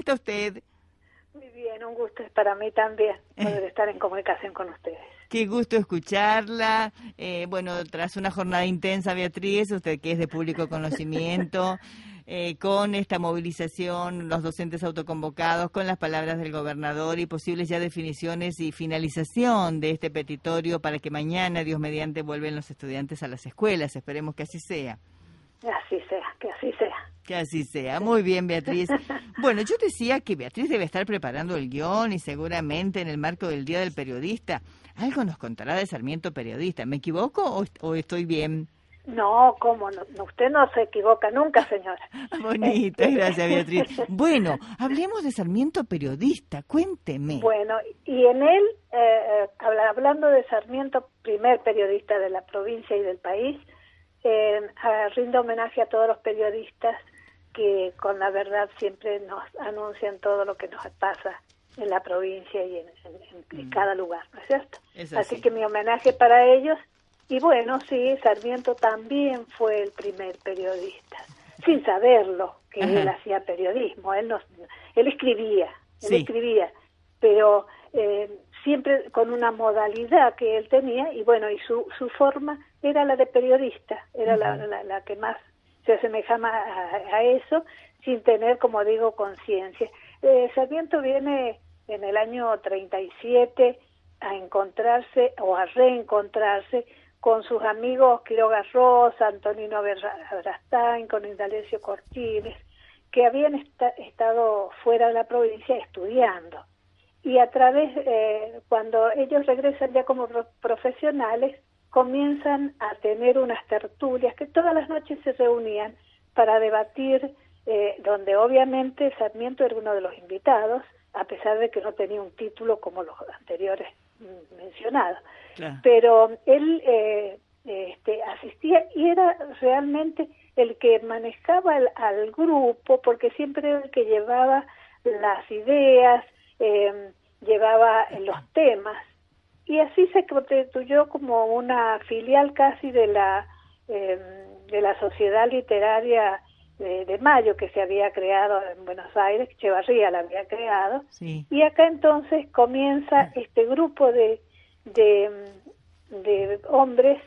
está usted? Muy bien, un gusto es para mí también poder estar en comunicación con ustedes. Qué gusto escucharla. Bueno, tras una jornada intensa, Beatriz, usted que es de público conocimiento, con esta movilización, los docentes autoconvocados, con las palabras del gobernador y posibles ya definiciones y finalización de este petitorio para que mañana, Dios mediante, vuelven los estudiantes a las escuelas. Esperemos que así sea. Así sea, que así sea. Que así sea. Muy bien, Beatriz. Bueno, yo decía que Beatriz debe estar preparando el guión y seguramente en el marco del Día del Periodista algo nos contará de Sarmiento Periodista. ¿Me equivoco o estoy bien? No, ¿cómo? No, usted no se equivoca nunca, señora. Bonita, gracias, Beatriz. Bueno, hablemos de Sarmiento Periodista. Cuénteme. Bueno, y en él, hablando de Sarmiento, primer periodista de la provincia y del país, rindo homenaje a todos los periodistas que con la verdad siempre nos anuncian todo lo que nos pasa en la provincia y en cada lugar, ¿no es cierto? Así que mi homenaje para ellos. Y bueno, sí, Sarmiento también fue el primer periodista, sin saberlo que él hacía periodismo. Él escribía, pero siempre con una modalidad que él tenía, y bueno, y su forma era la de periodista, era la que más se asemejaba a eso, sin tener, como digo, conciencia. Sarmiento viene en el año 37 a encontrarse o a reencontrarse con sus amigos Quiroga Rosa, Antonino Abrastain, con Indalecio Cortines, que habían estado fuera de la provincia estudiando. Y a través, cuando ellos regresan ya como profesionales, comienzan a tener unas tertulias que todas las noches se reunían para debatir, donde obviamente Sarmiento era uno de los invitados, a pesar de que no tenía un título como los anteriores mencionados. Claro. Pero él asistía y era realmente el que manejaba al grupo, porque siempre era el que llevaba las ideas, llevaba los temas, y así se constituyó como una filial casi de la Sociedad Literaria de Mayo, que se había creado en Buenos Aires, Echevarría la había creado, sí. Y acá entonces comienza este grupo de hombres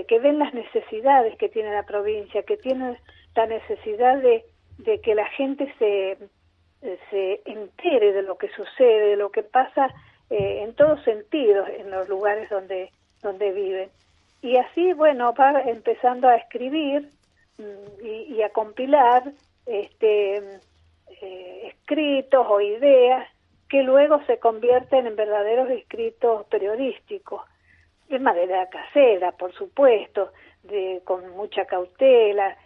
que ven las necesidades que tiene la provincia, que tienen la necesidad de que la gente se entere de lo que sucede, de lo que pasa en todos sentidos en los lugares donde viven. Y así, bueno, va empezando a escribir y a compilar escritos o ideas que luego se convierten en verdaderos escritos periodísticos, de manera casera, por supuesto, con mucha cautela,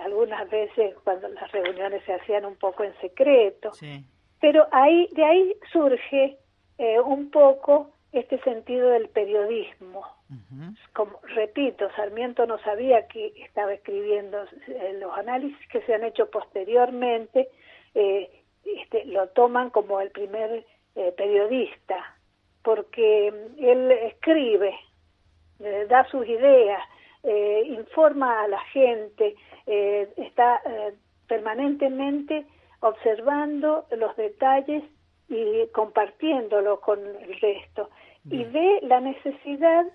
algunas veces cuando las reuniones se hacían un poco en secreto, sí. Pero de ahí surge un poco este sentido del periodismo. Como repito, Sarmiento no sabía que estaba escribiendo. Los análisis que se han hecho posteriormente lo toman como el primer periodista, porque él escribe, da sus ideas, informa a la gente, está permanentemente observando los detalles y compartiéndolo con el resto. Y ve la necesidad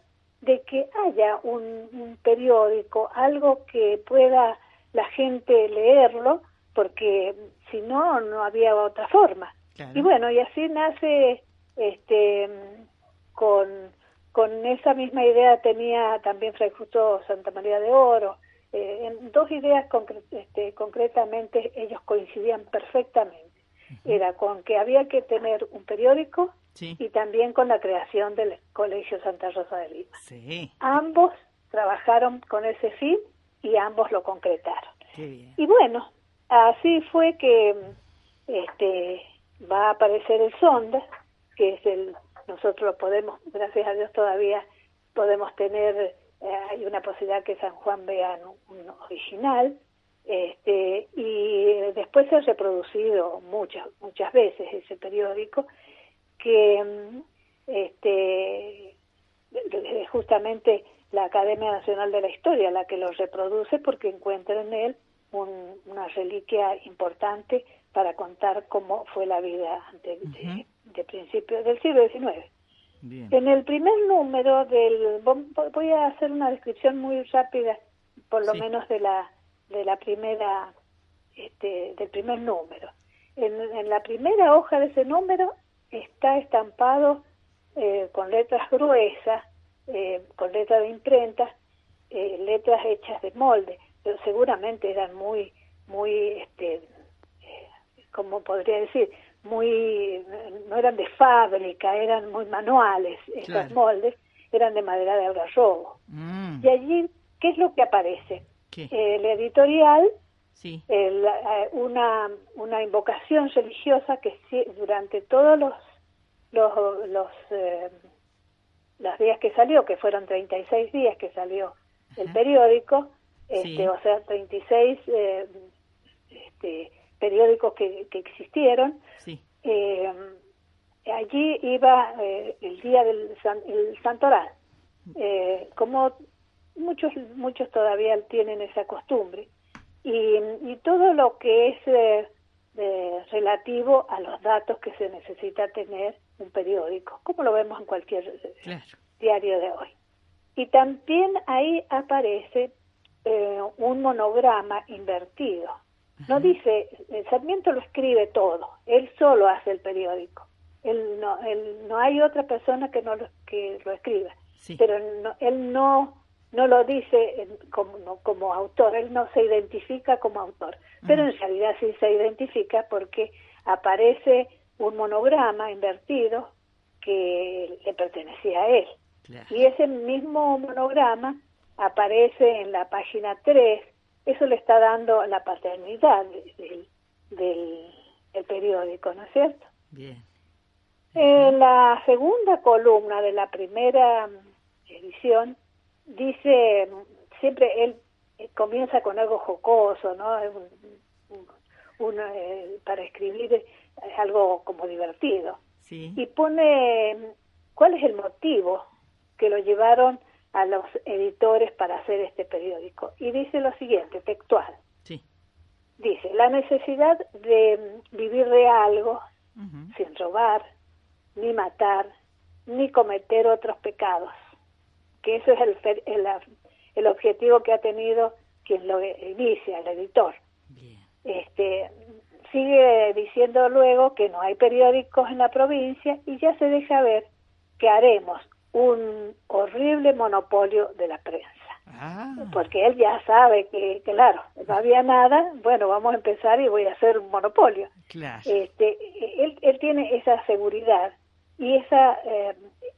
de que haya un periódico, algo que pueda la gente leerlo, porque si no, no había otra forma. Claro. Y bueno, y así nace, con esa misma idea tenía también Fray Justo Santa María de Oro. En dos ideas concretamente ellos coincidían perfectamente. Era con que había que tener un periódico, sí. Y también con la creación del Colegio Santa Rosa de Lima. Sí. Ambos trabajaron con ese fin y ambos lo concretaron. Qué bien. Y bueno, así fue que va a aparecer el Sonda, que es nosotros lo podemos, gracias a Dios todavía podemos tener, hay una posibilidad que San Juan vea un original, y después se ha reproducido muchas veces ese periódico, que justamente la Academia Nacional de la Historia la que lo reproduce, porque encuentra en él una reliquia importante para contar cómo fue la vida de principios del siglo XIX. Bien. En el primer número voy a hacer una descripción muy rápida, por lo menos de la primera, del primer número. En la primera hoja de ese número está estampado con letras gruesas, con letras de imprenta, letras hechas de molde, pero seguramente eran muy, ¿cómo podría decir? No eran de fábrica, eran muy manuales. Estos moldes eran de madera de algarrobo. Y allí, ¿qué es lo que aparece? El editorial, una invocación religiosa que durante todos los días que salió, que fueron 36 días que salió el periódico, o sea, 36 periódicos que existieron. Allí iba el día del santoral, como muchos todavía tienen esa costumbre, y todo lo que es relativo a los datos que se necesita tener un periódico, como lo vemos en cualquier diario de hoy. Y también ahí aparece un monograma invertido. No dice, Sarmiento lo escribe todo, él solo hace el periódico. No hay otra persona que lo escriba, pero él no lo dice como autor, él no se identifica como autor, pero en realidad sí se identifica porque aparece un monograma invertido que le pertenecía a él. Y ese mismo monograma aparece en la página 3, eso le está dando la paternidad del periódico, ¿no es cierto? Bien. En la segunda columna de la primera edición dice, siempre él comienza con algo jocoso, ¿no? Para escribir algo como divertido. Y pone cuál es el motivo que lo llevaron a los editores para hacer este periódico. Y dice lo siguiente, textual. Dice, la necesidad de vivir de algo sin robar, ni matar, ni cometer otros pecados. Que eso es el objetivo que ha tenido quien lo inicia, el editor. Sigue diciendo luego que no hay periódicos en la provincia y ya se deja ver que haremos un horrible monopolio de la prensa. Porque él ya sabe que, claro, no había nada, bueno, vamos a empezar y voy a hacer un monopolio. Él tiene esa seguridad y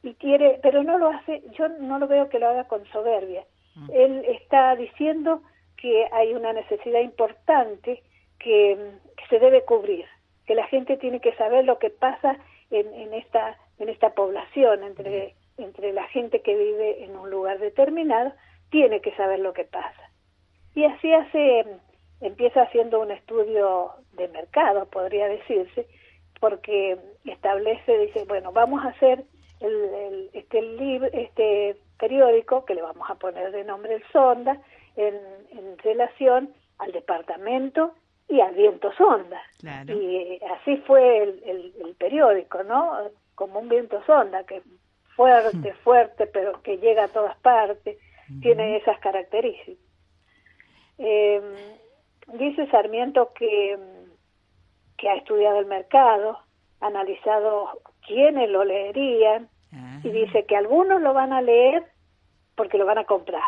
y quiere, pero no lo hace, yo no lo veo que lo haga con soberbia. Él está diciendo que hay una necesidad importante que se debe cubrir, que la gente tiene que saber lo que pasa en esta población, entre la gente que vive en un lugar determinado, tiene que saber lo que pasa. Y así empieza haciendo un estudio de mercado, podría decirse, porque dice, bueno, vamos a hacer este periódico, que le vamos a poner de nombre El Sonda, en relación al departamento y al viento sonda. Y así fue el periódico, ¿no? Como un viento sonda, que fuerte, pero que llega a todas partes, tiene esas características. Dice Sarmiento que ha estudiado el mercado, ha analizado quiénes lo leerían, y dice que algunos lo van a leer porque lo van a comprar,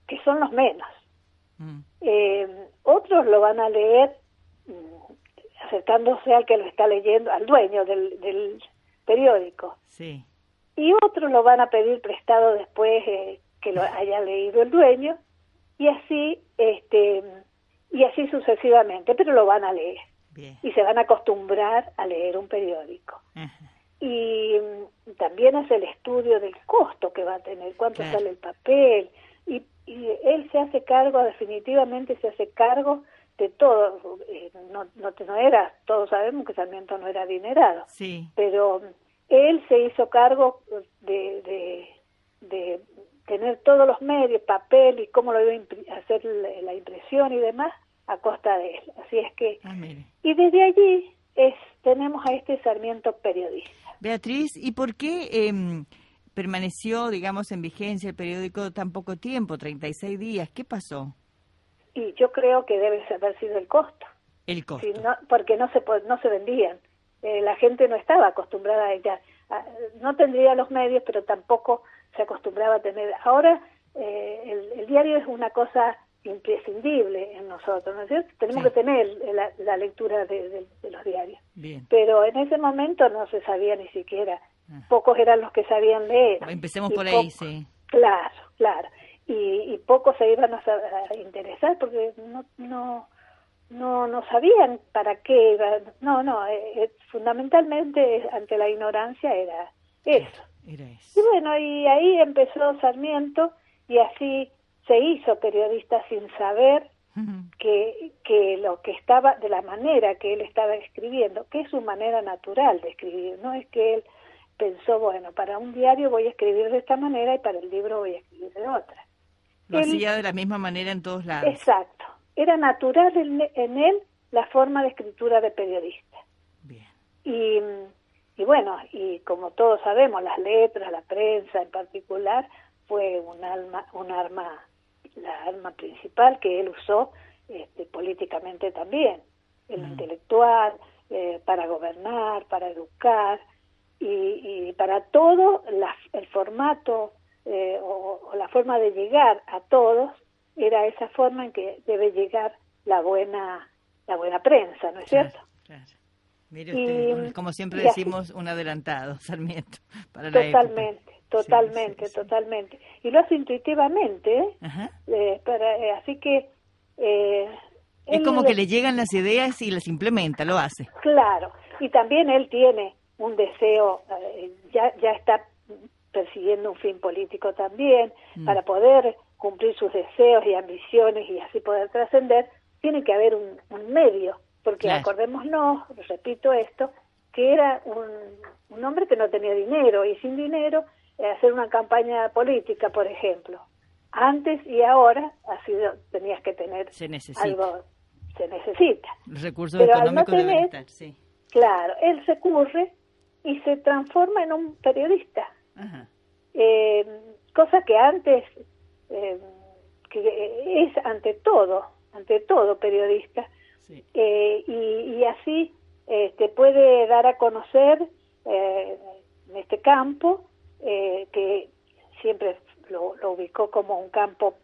que son los menos. Otros lo van a leer acercándose al que lo está leyendo, al dueño del periódico. Y otros lo van a pedir prestado después que lo haya leído el dueño, y así sucesivamente, pero lo van a leer. Y se van a acostumbrar a leer un periódico. Y también hace el estudio del costo que va a tener, cuánto sale el papel, y él se hace cargo, definitivamente se hace cargo de todo. No era, todos sabemos que Sarmiento no era adinerado, pero él se hizo cargo de tener todos los medios, papel y cómo lo iba a hacer la impresión y demás, a costa de él. Así es que, mire. y desde allí tenemos a este Sarmiento periodista. Beatriz, ¿y por qué permaneció, digamos, en vigencia el periódico tan poco tiempo, 36 días? ¿Qué pasó? Y yo creo que debe haber sido el costo. El costo. Si no, porque no se vendían. La gente no estaba acostumbrada a ella. No tendría los medios, pero tampoco se acostumbraba a tener. Ahora el diario es una cosa imprescindible en nosotros, ¿no es cierto? Tenemos que tener la lectura de los diarios. Bien. Pero en ese momento no se sabía ni siquiera. Pocos eran los que sabían leer. Empecemos por ahí, sí. Claro, claro. Y pocos se iban a interesar porque no sabían para qué iba. Fundamentalmente ante la ignorancia era eso. Era eso. Y bueno, y ahí empezó Sarmiento y así se hizo periodista sin saber que lo que estaba, de la manera que él estaba escribiendo, que es su manera natural de escribir, no es que él pensó, bueno, para un diario voy a escribir de esta manera y para el libro voy a escribir de otra. Lo hacía de la misma manera en todos lados. Exacto. Era natural en él la forma de escritura de periodista. Bien. Y bueno, y como todos sabemos, las letras, la prensa en particular, fue la arma principal que él usó políticamente también, en lo intelectual, para gobernar, para educar, y para todo el formato o la forma de llegar a todos era esa forma en que debe llegar la buena prensa, ¿no es cierto? Claro. Mire usted, como siempre decimos, un adelantado, Sarmiento, para la época. Totalmente. Y lo hace intuitivamente, así que... es como que le llegan las ideas y las implementa, lo hace. Claro, y también él tiene un deseo, ya está persiguiendo un fin político también, para poder cumplir sus deseos y ambiciones y así poder trascender, tiene que haber un medio, porque acordémonos, repito esto, que era un hombre que no tenía dinero, y sin dinero hacer una campaña política, por ejemplo. Antes y ahora tenías que tener algo, se necesita. Los recursos económicos deben estar, sí. Claro, él se curre y se transforma en un periodista. Cosa que antes, que es ante todo periodista, y así puede dar a conocer en este campo, que siempre lo ubicó como un campo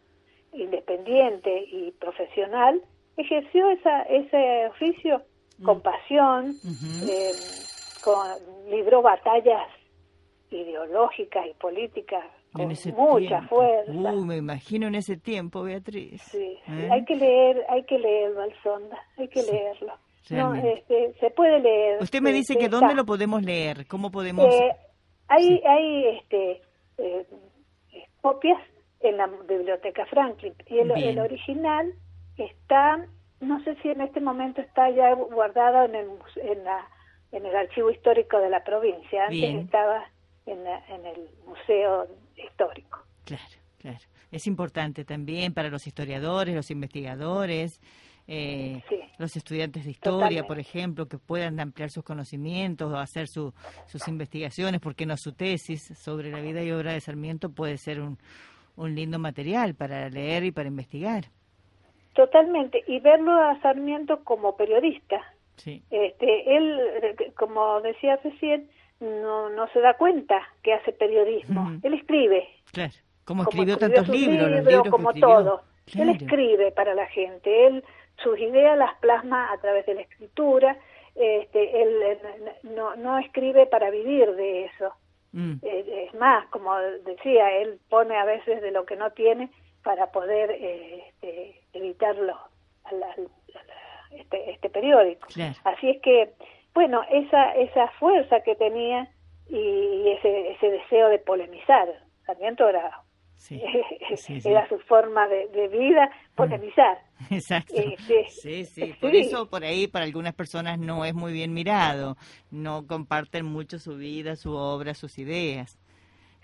independiente y profesional, ejerció ese oficio con pasión, libró batallas ideológicas y políticas con mucha fuerza. Me imagino en ese tiempo, Beatriz. Sí. Hay que leer Balsonda, hay que leerlo. No, se puede leer. Usted me dice que ¿dónde lo podemos leer? ¿Cómo podemos...? Hay copias en la Biblioteca Franklin, y el original está, no sé si en este momento está ya guardado en el archivo histórico de la provincia. Antes estaba en el museo histórico. Claro. Es importante también para los historiadores, los investigadores, los estudiantes de historia, por ejemplo, que puedan ampliar sus conocimientos o hacer sus investigaciones, porque no su tesis sobre la vida y obra de Sarmiento puede ser un lindo material para leer y para investigar. Totalmente, y verlo a Sarmiento como periodista. Sí. Él, como decía recién, no se da cuenta que hace periodismo. Él escribe. Claro, como escribió tantos libros, los libros como que escribió. todo. Claro. Él escribe para la gente, sus ideas las plasma a través de la escritura. Él no escribe para vivir de eso. Es más, como decía, él pone a veces de lo que no tiene para poder evitarlo este periódico. Claro. Así es que, bueno, esa fuerza que tenía y ese deseo de polemizar, Sarmiento era su forma de vida, polemizar. Exacto. Por eso por ahí para algunas personas no es muy bien mirado, no comparten mucho su vida, su obra, sus ideas.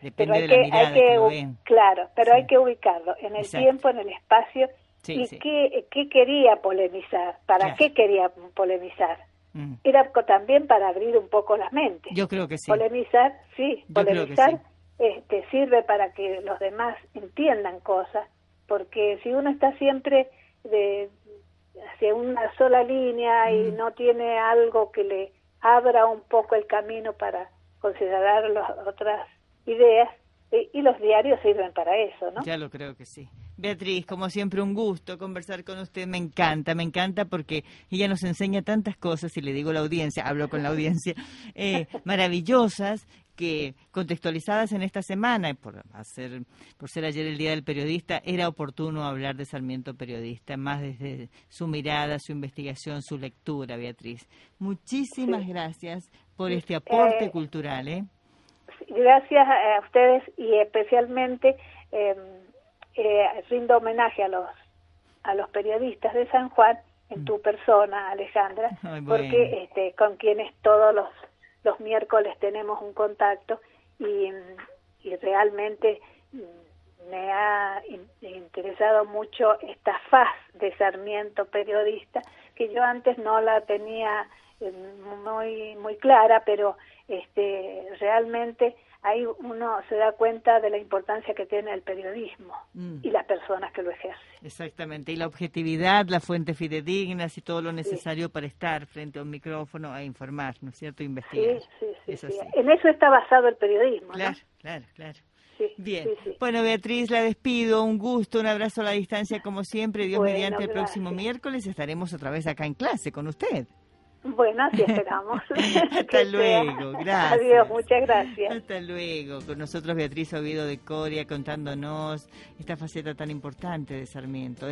Depende de la mirada que lo ven. Claro, pero hay que ubicarlo en el tiempo, en el espacio Sí, y sí. qué quería polemizar, para Claro. qué quería polemizar. Mm. Era también para abrir un poco las mentes. Yo creo que sí. Polemizar, sí, Yo creo que sí. polemizar sirve para que los demás entiendan cosas, porque si uno está siempre hacia una sola línea y no tiene algo que le abra un poco el camino para considerar las otras ideas, y los diarios sirven para eso, ¿no? Ya lo creo que sí. Beatriz, como siempre, un gusto conversar con usted. Me encanta porque ella nos enseña tantas cosas, y le digo a la audiencia, hablo con la audiencia, maravillosas, que contextualizadas en esta semana, y por ser ayer el Día del Periodista, era oportuno hablar de Sarmiento Periodista, más desde su mirada, su investigación, su lectura, Beatriz. Muchísimas gracias por este aporte cultural, Gracias a ustedes, y especialmente rindo homenaje a los periodistas de San Juan en tu persona, Alejandra. Ay, bueno. Porque con quienes todos los miércoles tenemos un contacto, y realmente me ha interesado mucho esta faz de Sarmiento periodista, que yo antes no la tenía muy clara, pero realmente ahí uno se da cuenta de la importancia que tiene el periodismo y las personas que lo ejercen. Exactamente, y la objetividad, las fuentes fidedignas y todo lo necesario para estar frente a un micrófono a informar, ¿no es cierto? Investigar. Sí. En eso está basado el periodismo, claro, ¿no? Claro. Sí, bien. Sí. Bueno, Beatriz, la despido. Un gusto, un abrazo a la distancia como siempre. Dios mediante, el próximo miércoles estaremos otra vez acá en clase con usted. Bueno, así esperamos. Hasta luego, gracias. Adiós, muchas gracias. Hasta luego. Con nosotros Beatriz Oviedo de Coria contándonos esta faceta tan importante de Sarmiento.